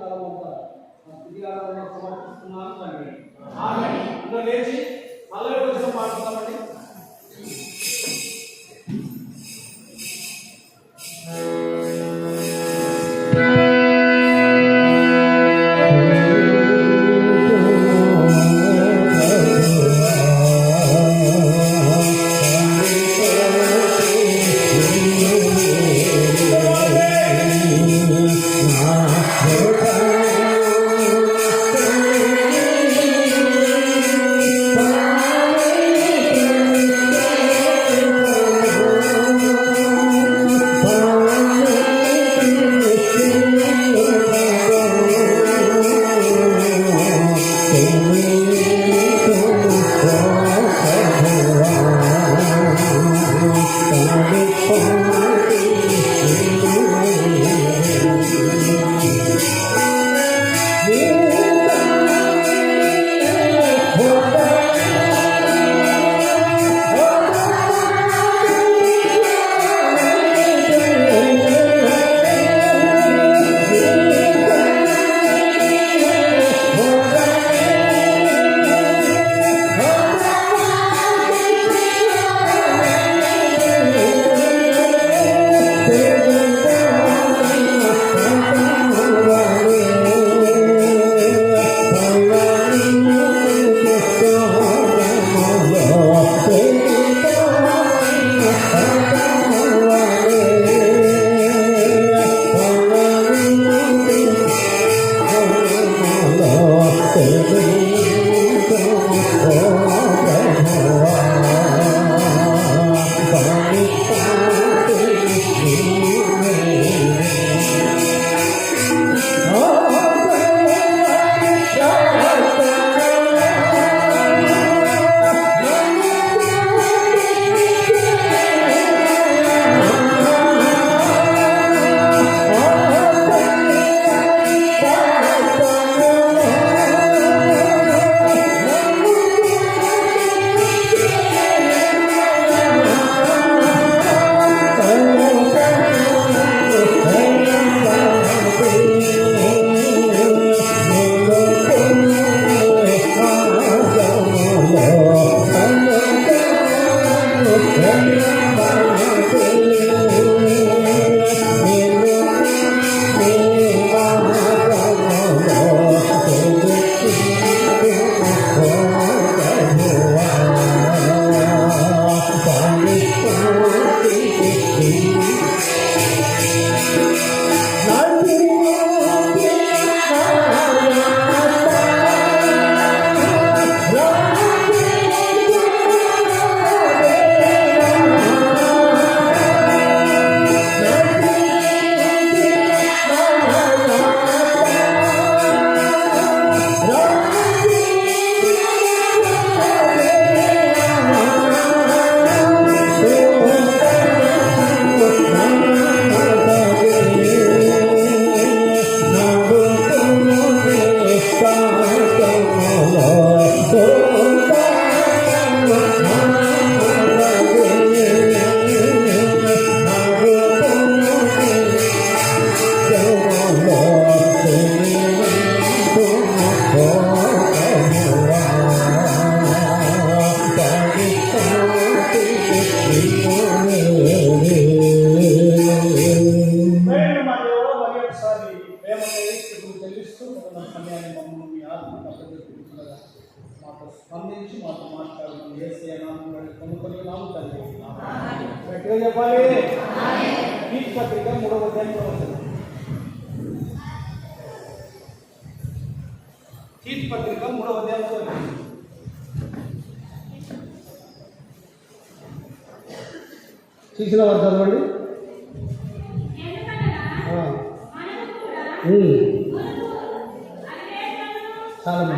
కాలమంతా సమర్పిస్తున్నాను తండ్రి. అందరూ లేచి అల్లరి కోసం మాట్లాడతామండి. స్పందించి మాతో మాట్లాడడం యేసయ్య నామములో కొనుక్కొని నాము తండ్రి. గట్టిగా చెప్పాలి. తీతు పత్రిక 3వ అధ్యాయం. తీతు పత్రిక 3వ అధ్యాయం తీసిన వారు చదవండి. చాలా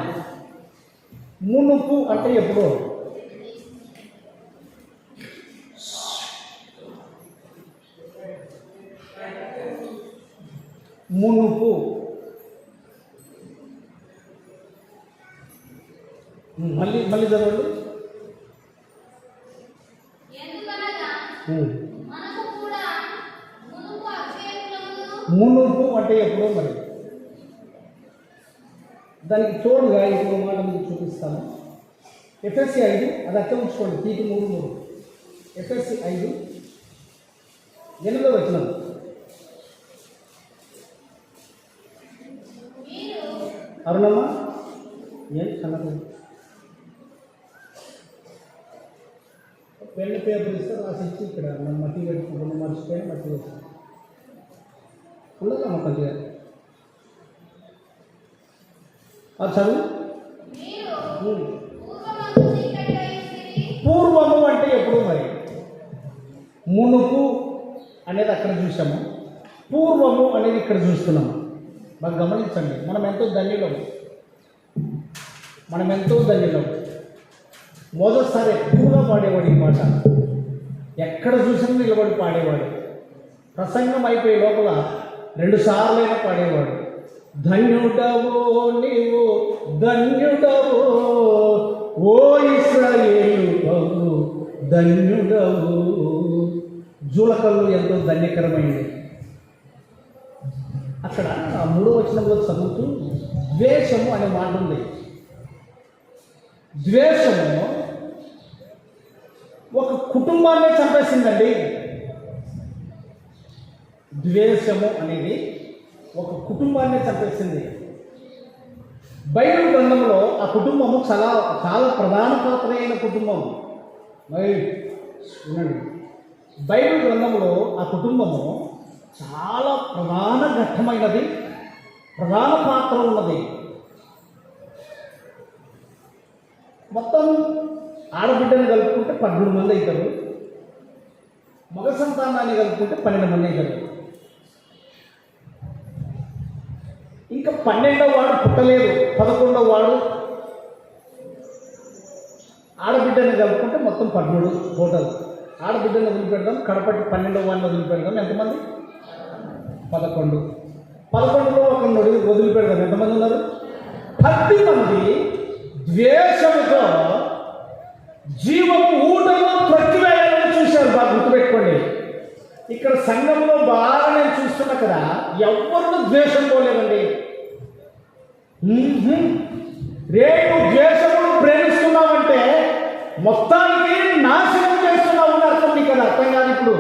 మునుపు అంటే ఎప్పుడు? మునుపు మళ్ళీ మళ్ళీ చదవండి. మునుపు అంటే ఎప్పుడు? మరి దానికి తోడుగా ఇంకో మాట మీకు చూపిస్తాను. ఎఫ్ఎస్సి 5 అది అట్లా ఉంచుకోండి. తీటి 3:3 ఎఫ్ఎస్సి 5:8 వచనం. అరుణమ్మ ఏం కన్నది పెన్ను పేపర్ ఇస్తే రాసి ఇచ్చి ఇక్కడ మట్టి పెట్టుకుంటున్న మర్చిపోయి మట్టి వేసి ఉండదమ్మ కొద్దిగా అది చదువు. పూర్వము అంటే ఎప్పుడు మరి మునుపు అనేది అక్కడ చూసాము, పూర్వము అనేది ఇక్కడ చూస్తున్నాము. బాగా గమనించండి. మనం ఎంతో ధన్యులం. మొదటిసారి ఎక్కువగా పాడేవాడు ఈ మాట. ఎక్కడ చూసినా నిలబడి పాడేవాడు. ప్రసంగం అయిపోయే లోపల 2 సార్లైనా పాడేవాడు. ధన్యుడవో నీవు ధన్యుడవో ఓ ఇశ్రాయేలు ప్రభు ధన్యుడవు. జూలకల్లు ఎంతో ధన్యకరమైనది. అక్కడ ఆ 3వ వచనంలో చదువుతూ ద్వేషము అనే మాట ఉంది. ద్వేషము ఒక కుటుంబాన్ని చంపేసిందండి. ద్వేషము అనేది ఒక కుటుంబాన్ని చంపేసింది. బైబిల్ గ్రంథంలో ఆ కుటుంబము చాలా చాలా ప్రధాన పాత్ర అయిన కుటుంబం. వినండి, బైబిల్ గ్రంథంలో ఆ కుటుంబము చాలా ప్రధాన ఘట్టమైనది, ప్రధాన పాత్ర ఉన్నది. మొత్తం ఆడబిడ్డని కలుపుకుంటే 13 మంది అవుతారు, మగ సంతానాన్ని కలుపుకుంటే 12 మంది అవుతారు. ఇంకా 12వ వాడు పుట్టలేదు, 11వ వాడు ఆడబిడ్డని కలుపుకుంటే మొత్తం 13 టోటల్. ఆడబిడ్డని వదిలిపెడదాం, కడపట్టి 12వ వాడిని వదిలిపెడదాం, ఎంతమంది? 11. 11లో ఒకరిని వదిలిపెడదాం, ఎంతమంది ఉన్నారు? 10 మంది ద్వేషముతో జీవపు ఊటలో ప్రతివేయాలని చూశారు. బాగా గుర్తుపెట్టుకోండి. ఇక్కడ సంఘంలో బాగా నేను చూస్తున్నా కదా, ఎవరిలో ద్వేషం పోలేదండి. రేపు ద్వేషమును ప్రేమిస్తున్నావంటే మొత్తానికి నాశనం చేస్తున్నావు అని అర్థం. నీకు అది అర్థం కాదు. ఇప్పుడు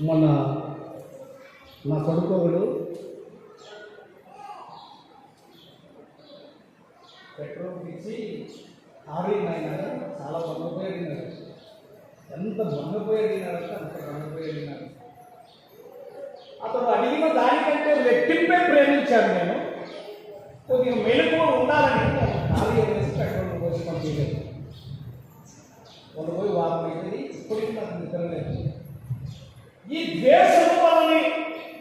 మొన్న నా కొడుకు ఒకడు పెట్రోల్ ఇచ్చి ఆరినాడు. చాలా బంగపోయాడు. ఎంత బంగపోయాడినాడంటే అంత బంగపోయాడినాడు. అతను అడిగిన దానికంటే రెట్టింపే ప్రేమించాను నేను. కొద్దిగా మెలకు ఉండాలని ఖాళీ వేసి పెట్రోల్ పోసి పంపించాను. వాళ్ళు పోయి వారం అవుతుంది, ఇప్పటికీ నాకు నిద్ర లేదు. ఈ ద్వేషం వలని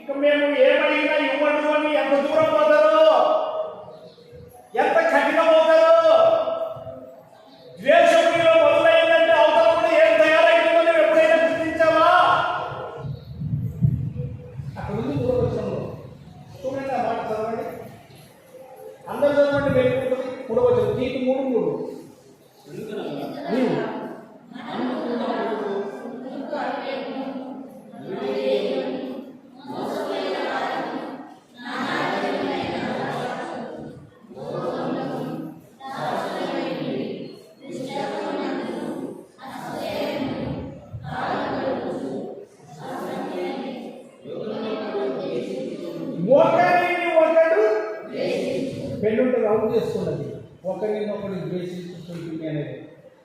ఇక మేము ఏమైనా ఇవ్వడు అని ఎంత దూరం పోతారో, ఎంత కఠినమవుతారో. ద్వేషం మీలో మొదలైందంటే అవతల కూడా ఏం తయారైతుందో నువ్వు ఎప్పుడైనా గుర్తించావా? అక్కడ ఉంది 3వ వచనంలో. చూడండి, ఆ మాట చదవండి. అందరూ చదవండి. వెళ్ళిపోతుంది 3వ వచనం. తీటు 3:3 ఒకడు పెళ్ళుంటే రౌండ్ చేసుకున్నది. ఒకరినొకడు ద్వేషించుకుంటుంది అనేది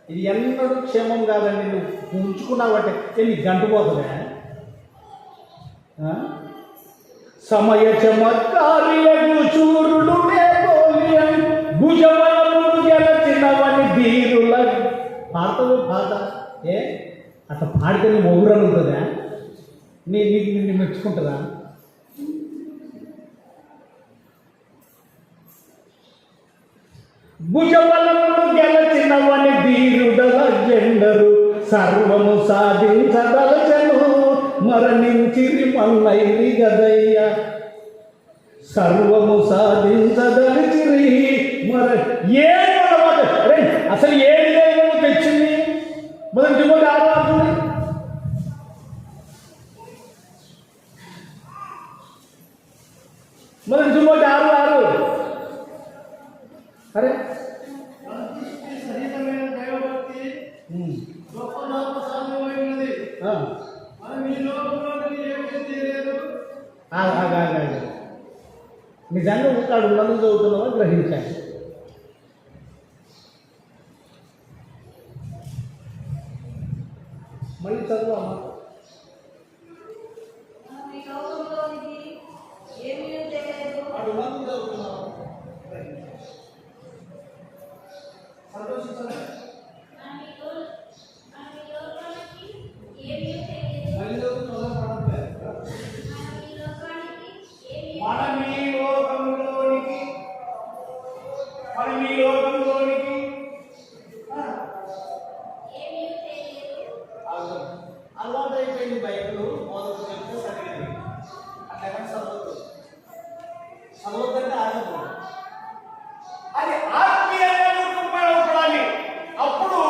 ఇది ఎన్నడూ క్షేమం కాదండి. నువ్వు ఉంచుకున్నావంటే నీ గంట పోతుందా? సమయ చమత్కారియగు చూరుడు భుజబలమును గెలచినవని ధీరుల పాడతావు పాట. అట్లా పాడితే నీ మొగురని ఉంటుందా? నీకు నిన్ను మెచ్చుకుంటుందా? భుజబలమును గెలచినవని ధీరుడల జెండరు సర్వము సాధించదలచను మరణించిరి మల్లైరి గదయ్య. సర్వము సాధించదలిచిరి అసలు ఏది తెచ్చింది? మొదటి 6 వాక్యం గొప్ప గొప్ప సాధ్యమైనది. మనం ఈ లోకంలోకి ఏమీ తెలియదు. నిజంగా అక్కడ ఉన్నది చదువుతున్నామని గ్రహించాలి. మళ్ళీ చదువు అమ్మ. అటు ఉన్నది చదువుతున్నాము సంతోషించాలి. మళ్ళీ చదువుతున్నా మనం ఈ లోకంలోనికి అలవాటు అయిపోయింది. బైబిల్ మొదలు చెప్తే సరిగ్గా అట్లా చదవద్దంటే ఆగదు. అది ఆత్మీయంగా నీకు ఉపయోగపడాలి. అప్పుడు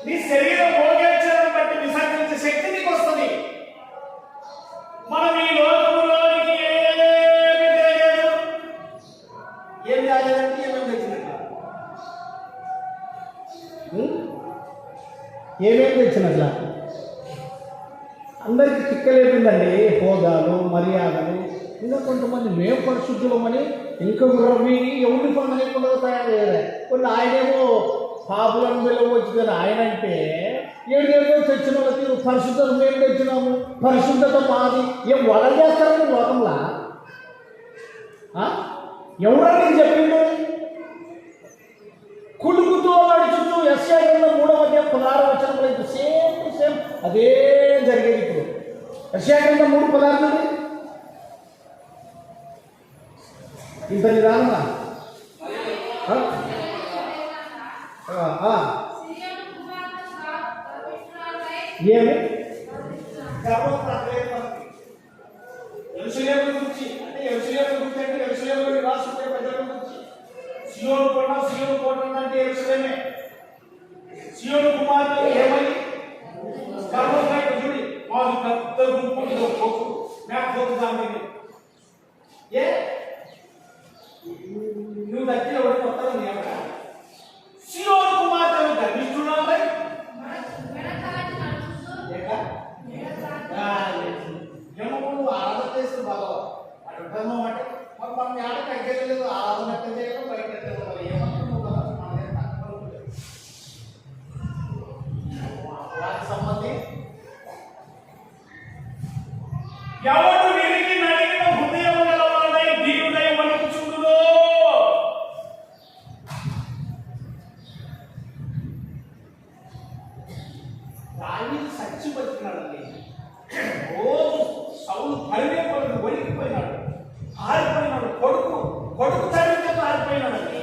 నీ శరీరం భోగించడం బట్టి విసర్జించే శక్తి నీకు వస్తుంది. మనం ఈ లోకంలోనికి ఏం రాలేదంటే ఏమేమి తెచ్చినట్ల అందరికీ తిక్కలేదండి. హోదాలు మర్యాదలు ఇంకా కొంతమంది మేము పరిశుద్ధులమని ఇంకా రవి ఎవరిని పొందలేకుండా తయారయ్యారు. కొన్ని ఆయనేమో పాపులను వెలువ వచ్చిందని ఆయన అంటే ఏడుగేడుగో తెచ్చిన వాళ్ళకి పరిశుద్ధత మేము తెచ్చినాము, పరిశుద్ధత మాది. ఏం వడలు చేస్తారని లోకంలో ఎవరని చెప్పిండు? కుడుకుతూ నడుచుతూ యెషయా 3:16 సేమ్ టు సేమ్ అదే జరిగేది. ఇప్పుడు యెషయా 3:16 ఇంత నిదానమా? ఏమి యెరూషలేము గురించి అంటే యెరూషలేము గురించి అంటే యెరూషలేములో నివాసించే ప్రజల గురించి. సియోను కోట అంటే యెరూషలేమే. సియోను కుమార్తె ఏమని గర్వంపై చూడి మాది పెద్ద గుంపు పోకు మేకపోతు దాని ఏ నువ్వు దగ్గర ఎవరికి వస్తావు? సియోను కుమార్తెను గర్విస్తున్నావు. ఆరాధన చేస్తూ బాగా అడుగుతాము అంటే మరి మనం ఏడ తగ్గలేదు. ఆరాధన ఎక్కడ చేయడం బయట ఏమంటున్నావు కదా వాటి సంబంధి ఎవరు విరిగి నడిగిన హృదయం గలవాడై దీనుడై వణుకుచుండునో. దావీదు సచ్చి బతికినాడండి. రోజు సౌలు భయమే కొడుకు వణికిపోయినాడు, ఆరిపోయినాడు. కొడుకు చదివితే ఆరిపోయినాడండి.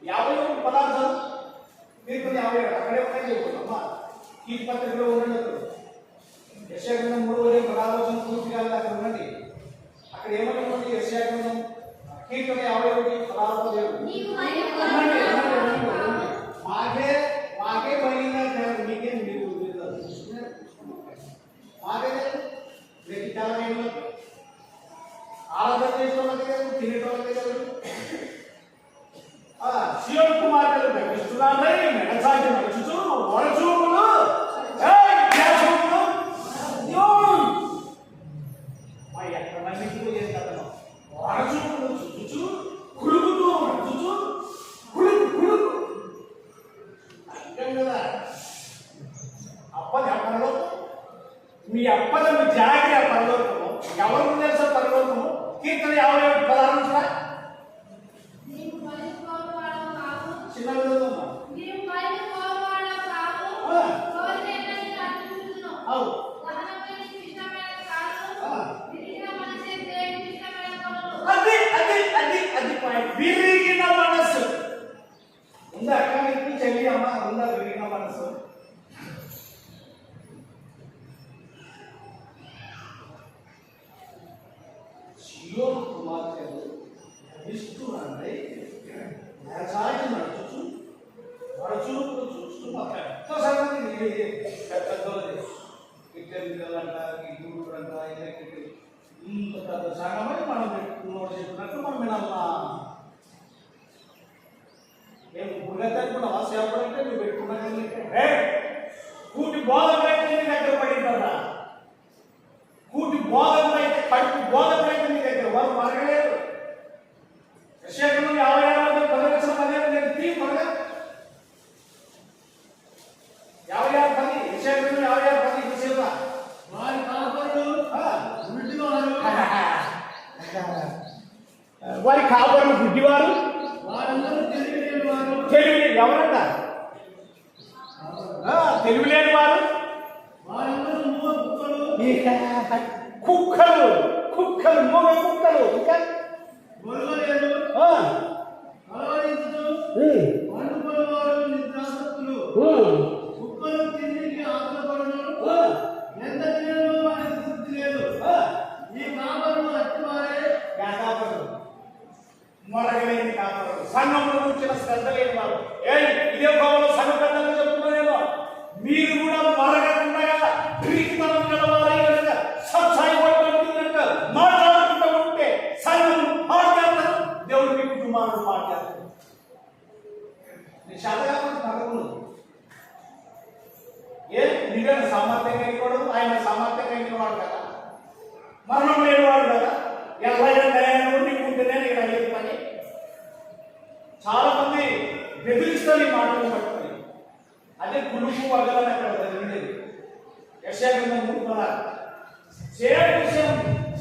51 మీరు 57 అక్కడే ఉన్నాయి చెప్పుకున్నామ్మా. ఈ పత్రికలో ఉండండి. యెషయా 3:16 పూర్తి కాదు, అక్కడ ఉండండి. అక్కడ ఏమని ఉంది? యెషయా కీర్తన 51:16 మాకే పైన మీకే మీరు మాకే మీకు చాలా ఆరాధన చేసుకోవాలి కదా, తినేటోళ్ళకి కదా. సియోను కుమార్తెలు గర్విస్తున్నారై మెడచాచి నడుచుచు వరచూపులు ఎక్కడన్నింటిలో ఏం కదా వరచూపులు చుచ్చు కుడుకుతూ నడుచుచు కుడుకు అర్థం కదా. అప్పది అప్పలో మీ అప్పదము జాగ్రత్త పరలోకము ఎవరు తెలుసా? పరలోకము కీర్తన 51:16 చిన్న విధంగా విరిగిన మనస్సు ఉందా? అక్క మీకు చెల్లి అమ్మ ఉందా విరిగిన మనస్సు? సియోను కుమార్తెలు ఇస్తున్నారండి. నెరచాచి నడుచు వరచూపులు చూస్తూ పెద్ద సంగతి పెద్దోళ్ళది ఇట్లంట ఈ గురువులంట ఇంత పెద్ద సంగమని మనం నోటు చెప్పినట్టు మనం వినాలా? ఏం గురుగత అనుకున్నావా సేవకుడు అంటే నువ్వు పెట్టుకున్నా కూటి బోధకుడైతే నీ దగ్గర పడిందా కూటి బోధకుడైతే కడుపు బోధకుడైతే నీ దగ్గర వారు మరగలేదు యెషయాను 56 10 నేను తీ మరగ 56 యెషయాను 56 విషయంలో వారి కాపరులు గుడ్డివారు వారి కాపరులు గుడ్డివారు వారందరూ తెలివిలేని వారు ఎవరంట తెలివిలేని వారు వారందరూ మూగ కుక్కలు కుక్కలు మూగ కుక్కలు ఇంకా గొల్లలేరు అలవరించుతూ పండుకొని వారు నిద్రాసక్తులు కుక్కలు తిండికి ఆశపడను ఎంత తినను వారికి తృప్తి లేదు ఈ కాపరులు అట్టివారే మొరగలేని కాపరు సంఘంలో కూర్చున్న శ్రద్ధ లేని వారు ఇదే భావంలో సంఘ పెద్దలు చెప్తున్నారేమో మీరు కూడా మొరగకుండా ప్రీతితనం గలవారై కనుక సత్సాయి పడుతుంది కనుక మాట్లాడుకుంటూ ఉంటే సంఘం పాడేస్తారు దేవుడు మీ కుటుంబాలను పాడేస్తారు నీ శాతగాను భగవులు నిజంగా సామర్థ్యం కలిగినవాడు ఆయన సామర్థ్యం కలిగినవాడు కదా మరణం లేనివాడు కదా ఉంటేనే ఇక్కడ అయ్యేది పని చాలా మంది బెదిరిస్తారు ఈ మాటలు పట్టుకొని అదే కులుపు వగలని అక్కడ జరిగినది యెషయా 3 చేయని విషయం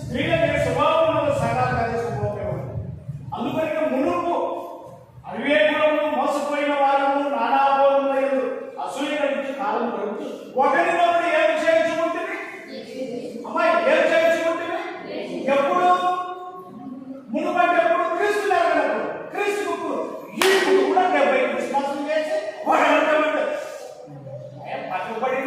స్త్రీలకి స్వభావం సగాలు అదే స్వభావం అందుకని మునుపు అవివేకులను మోసపోయిన వారు నానాభోగములు అసూయ కలిగి కాలం గడుపుతూ ఒకరినొకరు ఏం చేయించుకుంటుంది అమ్మాయి ఏం చేయించుకుంటుంది ఎప్పుడు మునుపటి ఎప్పుడు క్రీస్తు లేకపోతే క్రీస్తుకు ఇప్పుడు కూడా 70 క్రిస్మస్లు చేసి పట్టుబడి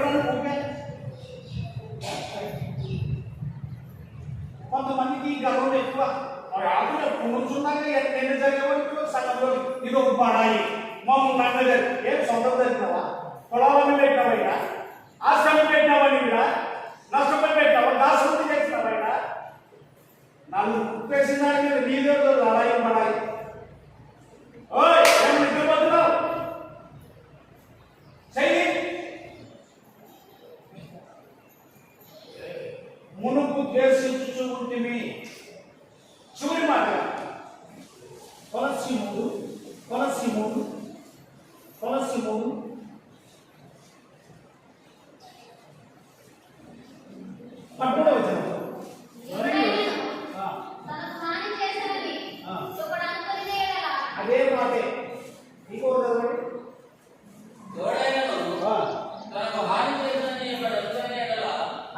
కొంతమందికి గర్వం ఎక్కువ మరి ఆకులు కూర్చున్నాక ఎన్ని జరిగేవాళ్ళు సంఘంలో ఇది ఒక పడాయి మమ్మల్ని నన్ను ఏం సొంతం జరిగినావా పొలాలను పెట్టినావైనా ఆశ్రమం పెట్టినావని కూడా నష్టపడి పెట్టినావా దాసులు చేసినావైనా నన్ను ఉప్పేసిన దాని మీద నీళ్ళు లడాయి పడాయి నిద్రపోతున్నావు చెయ్యి మునుపు ద్వేషించు ఉంటివి చివరి మాట కొలసి మూడు పట్టుడే వచ్చిన అదే మాటే ఇంకో చదవండి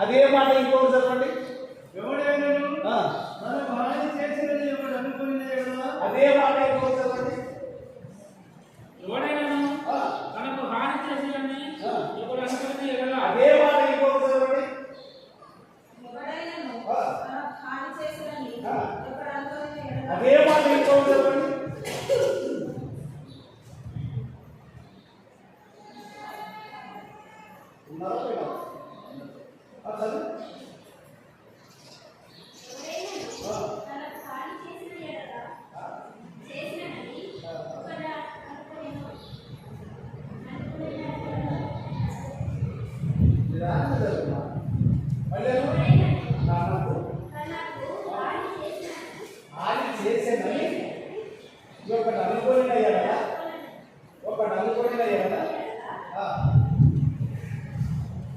అదే మాట ఇంకోటి చదవండి ఎవడైనను తనకు హాని చేసినని ఎవడు అనుకుని అదే మాట ఇంకోటి చదవండి ఎవడైనను తనకు హాని చేసినని ఎవడు అనుకుని అదే మాట ఇంకోటి చదవండి అదే మాట ఇంకోటి చదవండి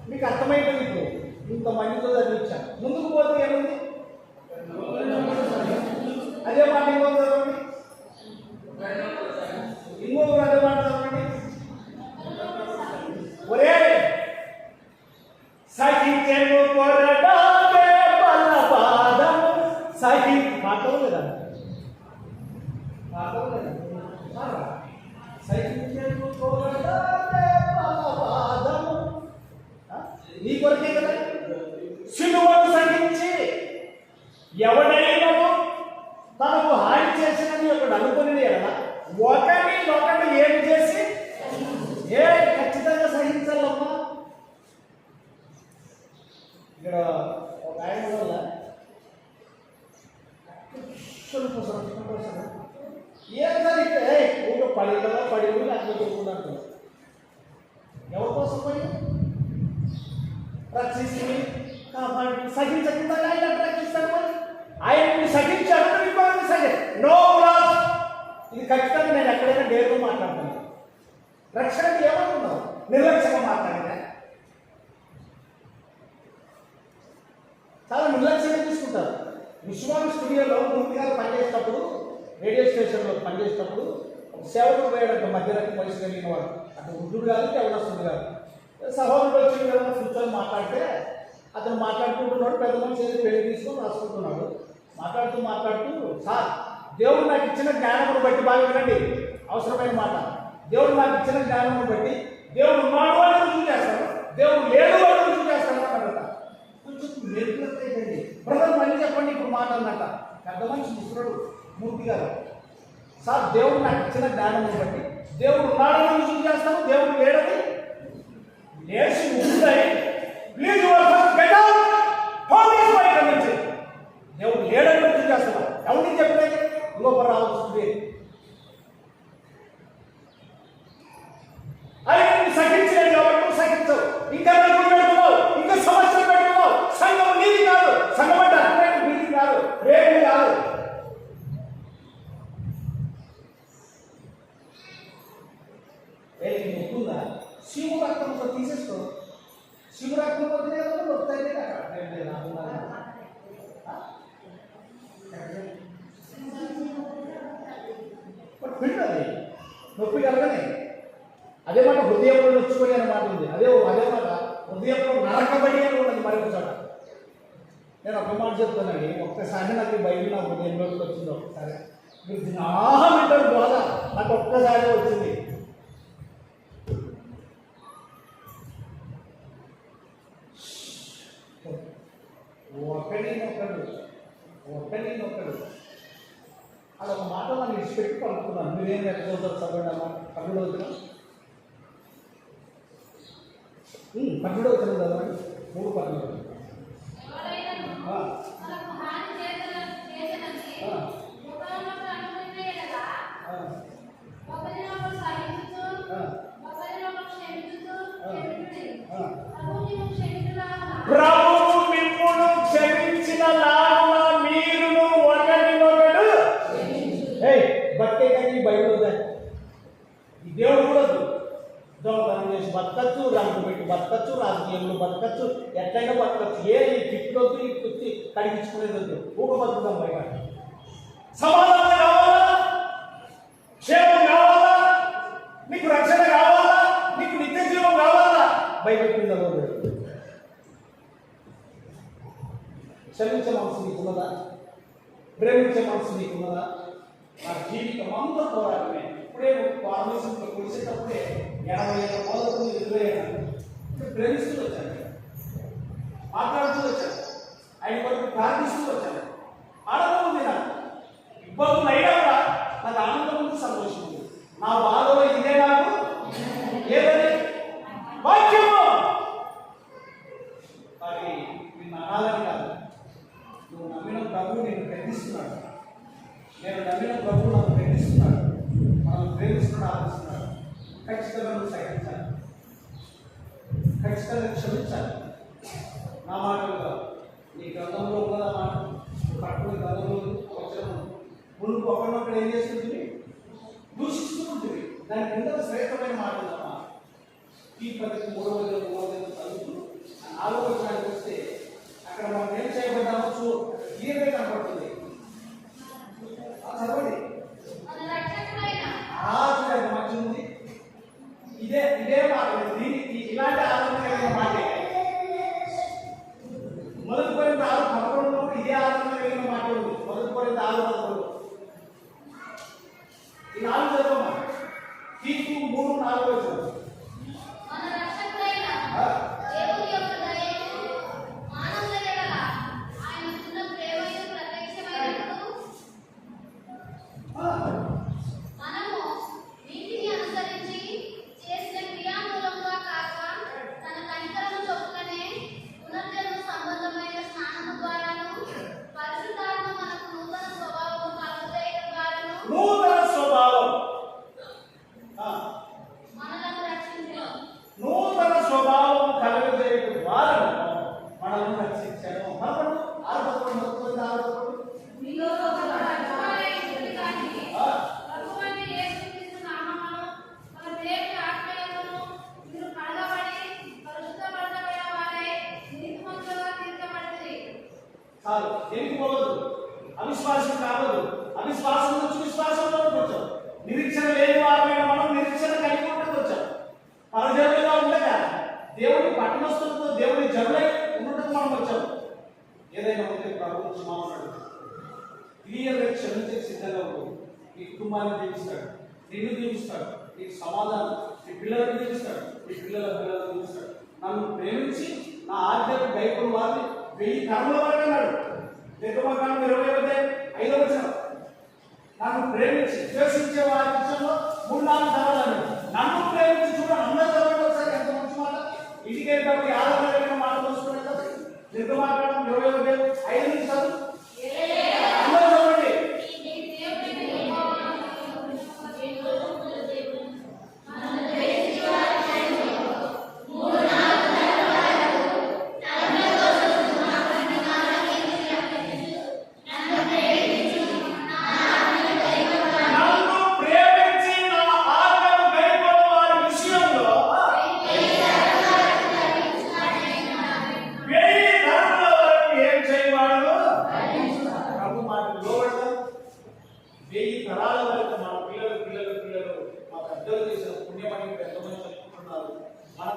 మీకు అర్థమైపోయింది ఇప్పుడు ఇంతమందితో చదివించాను ముందుకు పోతే ఏముంది అదే మాట ఇంకొక చదవండి ఇంకొక అదే మాట చదవండి ఒరే సహించెను కొరడాలే బలపాదము సహి పాఠం లేదా సహించెను కొరడాలే బలపాదము నీ కొరకే కదా సిలువను సహించి ఎవడైనా తనకు హాని చేసినని ఒకడు అనుకుని కదా ఒకటి ఏం చేసి ఖచ్చితంగా సహించాలమ్మా ఇక్కడ ఒక ఆయన వల్ల ఏం జరిగితే ఊళ్ళో పడిలో కోరుకున్నాడు. ఎవరి కోసం పోయి రక్షించి కాపాడి సహించకుండా ఆయన రక్షిస్తాడు. మరి ఆయన సహించాడు, నో లాస్. ఇది ఖచ్చితంగా నేను ఎక్కడైనా డేర్గా మాట్లాడుతున్నాను. రక్షణకి ఏమనుకున్నావు? నిర్లక్ష్యంగా మాట్లాడినా చాలా నిర్లక్ష్యంగా తీసుకుంటారు. విశ్వామి స్టూడియోలో మూర్తి గారు పనిచేసేటప్పుడు, రేడియో స్టేషన్లో పనిచేసేటప్పుడు సేవకు పోయాడంట. మధ్యలోకి వయసు కలిగిన వాడు, అటు వృద్ధుడు కాదు, ఎవరొస్తుంది కాదు. సహోదరుడు వచ్చి ఎవరైనా కూర్చొని మాట్లాడితే అతను మాట్లాడుకుంటున్నాడు. పెద్ద మనిషి ఏదో పెళ్లి తీసుకొని రాసుకుంటున్నాడు. మాట్లాడుతూ సార్, దేవుడు నాకు ఇచ్చిన జ్ఞానమును బట్టి, బాగా వినండి అవసరమైన మాట, దేవుడు నాకు ఇచ్చిన జ్ఞానమును బట్టి దేవుడు ఉన్నాడు అని రుజువు చేస్తాడు, దేవుడు లేడు అని రుజువు చేస్తాడు అన్నట. కొంచెం మెరుగులైందండి. బ్రదర్ మళ్ళీ చెప్పండి ఇప్పుడు మాట అన్నట. పెద్ద మనిషి ముసలుడు మూర్తి గారు, సార్ దేవుడు నాకు ఇచ్చిన జ్ఞానమును బట్టి దేవుడు ఉన్నాడని రుజువు చేస్తాను, దేవుడు లేడని లేచి ముందుకై ప్లీజ్ గెట్ అవుట్ పోలీస్ బయట నుంచి దేవుడు లేడని రుజువు చేస్తున్నాడు. ఎవరికి చెప్పలేదు? ఇంకొక రావచ్చు. ఆయన సహించలేదు కాబట్టి సహించవు. ఇంకా పెట్టుకున్నావు, ఇంకా సమస్యలు పెట్టుకున్నావు. సంఘం నీది కాదు, సంఘం అంటే అర్థమైన నీది కాదు, రేపు కాదు. నొప్పుందా? శివు రక్తంతో తీసేసుకో. శివు రక్తంతో నొప్పుతాయి పిండి నొప్పి కలగనే. అదే మాట హృదయంలో నొచ్చుకొని అనే మాట ఉంది. అదే మాట హృదయంలో నరకబడి అని ఉన్నది మరొక చోట. నేను ఒక మాట చెప్తానండి. ఒక్కసారి నాకు బైబిల్ నా హృదయంలోకి వచ్చింది. ఒక్కసారి మీరు దినామింటారు బాధ, నాకు ఒక్కసారి వచ్చింది. ఒకటి అలా ఒక మాట నన్ను ఇచ్చిపెట్టి పలుకుతున్నాను. మీరేం ఎక్కడవుతారు చదవండి అమ్మా. పన్నెండు వచ్చిన చదవండి. 3:12. ప్రభువు మిమ్మును క్షమించిన లాగున మీరును ఒకరినొకడు బట్టే. కానీ బైబిల్ ఈ దేవుడు కూడా దొంగతనం చేసి బతకచ్చు, రంగు పెట్టి బతకచ్చు, రాజకీయంలో బతకచ్చు, ఎట్లయినా బతకచ్చు. ఏ ఈ కిట్లొద్దు, ఈ కుర్తి కడిగించుకునేది వద్దు. ఊక బతుకుదాం బయట. సమాధానం కావాలా? క్షేమం కావాలా? నీకు రక్షణ కావాలా? నీకు నిత్య జీవం కావాలా? బైబిల్ కింద క్షమించే మనసు నీకున్నదా? ప్రేమించే మనసు నీకున్నదా? నా జీవితం అంతా పోరాటమే. ఇప్పుడే పార్మేశ్వరంలో కుడిసేటప్పుడే 80 బోధకులు ఎదురయ్యాను. ప్రేమిస్తూ వచ్చాను, మాట్లాడుతూ వచ్చాను, ఆయన వరకు ప్రార్థిస్తూ వచ్చాను. ఆనందం ఉంది. నాకు ఇబ్బందులు అయినా కూడా నాకు ఆనందం ఉంది, సంతోషం ఉంది. నా బాధలో ఇదే నాకు ఏదని వాక్యము. అది నిన్ను అనాలని కాదు. నువ్వు నమ్మిన ప్రభువు నిన్ను ప్రేమిస్తున్నాడు. నేను నమ్మిన ప్రభువు నన్ను ప్రేమిస్తున్నాడు. మనం ప్రేమిస్తున్నాడు, ఆలోచిస్తున్నాడు. ఖచ్చితంగా నువ్వు సహించాలి, ఖచ్చితంగా క్షమించాలి. నా మాటలుగా నీ గ్రంథంలో ఉన్నదా మాట? పట్టుకుని గ్రంథంలో వచ్చిన మునుపు ఒకరినొకరు ఏం చేస్తుంది? దూషిస్తూ ఉంటుంది. దాని కింద శ్రేష్టమైన మాట ఉందమ్మా. ఈ 13వ చదువుతూ 4వ వచనానికి వస్తే అక్కడ మనం ఏం చేయబడ్డామో క్లియర్గా కనపడుతుంది. చదవండి. చూడండి మంచి ఉంది. ఇదే మాట. దీనికి ఇలాంటి ఆలోచన కలిగిన మాటే. మొదటి కొరింథీ 6:11 ఇదే ఆలోచన కలిగిన మాట ఉంది. మొదటి కొరింథీ 6:11 ఈ 4 చదవమ్మా. తీతు 3:4 చదువు. నూతన స్వభావం దేనికి పోవద్దు, అవిశ్వాసం కావద్దు, అవిశ్వాసం నుంచి విశ్వాసంలోకి వచ్చాం. నిరీక్షణ లేని వారమైన మనం నిరీక్షణ కలిగి ఉండకు వచ్చాం. పరజనులుగా ఉండగా దేవుని పట్టణస్తులతో దేవుని జనులై ఉండటం మనం వచ్చాం. ఏదైనా ఉంటే ప్రభు క్షమాపణ క్లియర్గా క్షమించే సిద్ధంగా ఉంటుంది. ఈ కుటుంబాన్ని దీవిస్తాడు, నిన్ను దీవిస్తాడు, నీకు సమాధానం, నీ పిల్లలను దీవిస్తాడు, నీ పిల్లలను దీవిస్తాడు. నన్ను ప్రేమించి నా ఆజ్ఞకు భయపడు వారిని 1000 తరముల వరకు అన్నాడు. నిర్గమకాండం 20:5 వచనం. నన్ను ప్రేమించి ద్వేషించే వారి విషయంలో 3-4 తరాలు అన్నాడు. నన్ను ప్రేమించి చూడండి, అందరూ చదవండి ఒకసారి, ఎంత మంచి మాట. ఇంటికి ఆధారమైన మాట తెలుసుకున్నాడు కదా. నిర్గమకాండం 20:5 నుంచి చదువు. అందరూ చదవండి. తరాల వరకు మన పిల్లలు మా పెద్దలు చేసిన పుణ్యమని